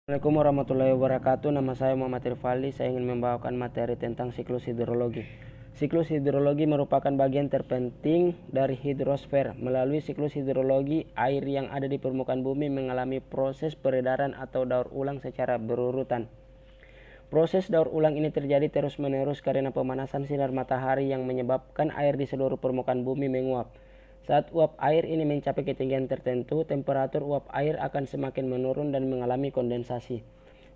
Assalamualaikum warahmatullahi wabarakatuh. Nama saya Muhammad Irfali. Saya ingin membawakan materi tentang siklus hidrologi. Siklus hidrologi merupakan bagian terpenting dari hidrosfer. Melalui siklus hidrologi, air yang ada di permukaan bumi mengalami proses peredaran atau daur ulang secara berurutan. Proses daur ulang ini terjadi terus-menerus karena pemanasan sinar matahari yang menyebabkan air di seluruh permukaan bumi menguap. Saat uap air ini mencapai ketinggian tertentu, temperatur uap air akan semakin menurun dan mengalami kondensasi.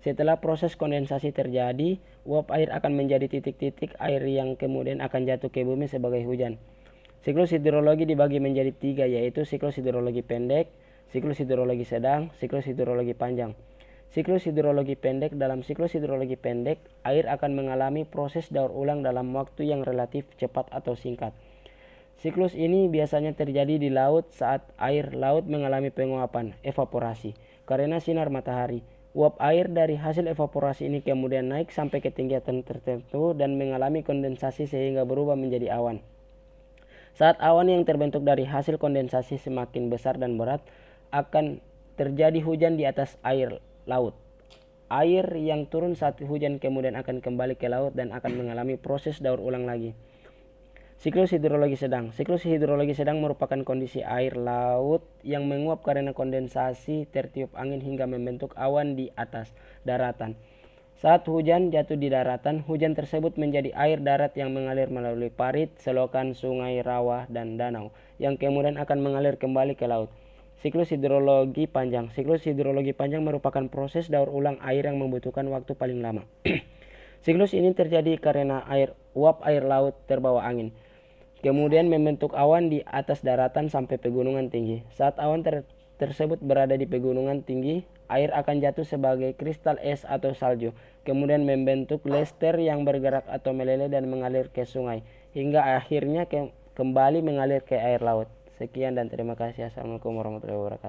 Setelah proses kondensasi terjadi, uap air akan menjadi titik-titik air yang kemudian akan jatuh ke bumi sebagai hujan. Siklus hidrologi dibagi menjadi tiga, yaitu siklus hidrologi pendek, siklus hidrologi sedang, siklus hidrologi panjang. Siklus hidrologi pendek. Dalam siklus hidrologi pendek, air akan mengalami proses daur ulang dalam waktu yang relatif cepat atau singkat. Siklus ini biasanya terjadi di laut saat air laut mengalami penguapan, evaporasi, karena sinar matahari. Uap air dari hasil evaporasi ini kemudian naik sampai ketinggian tertentu dan mengalami kondensasi sehingga berubah menjadi awan. Saat awan yang terbentuk dari hasil kondensasi semakin besar dan berat, akan terjadi hujan di atas air laut. Air yang turun saat hujan kemudian akan kembali ke laut dan akan mengalami proses daur ulang lagi. Siklus hidrologi sedang. Siklus hidrologi sedang merupakan kondisi air laut yang menguap karena kondensasi tertiup angin hingga membentuk awan di atas daratan. Saat hujan jatuh di daratan, hujan tersebut menjadi air darat yang mengalir melalui parit, selokan, sungai, rawa, dan danau, yang kemudian akan mengalir kembali ke laut. Siklus hidrologi panjang. Siklus hidrologi panjang merupakan proses daur ulang air yang membutuhkan waktu paling lama. Siklus ini terjadi karena uap air laut terbawa angin, kemudian membentuk awan di atas daratan sampai pegunungan tinggi. Saat awan tersebut berada di pegunungan tinggi, air akan jatuh sebagai kristal es atau salju, kemudian membentuk lester yang bergerak atau meleleh dan mengalir ke sungai, hingga akhirnya kembali mengalir ke air laut. Sekian dan terima kasih. Assalamualaikum warahmatullahi wabarakatuh.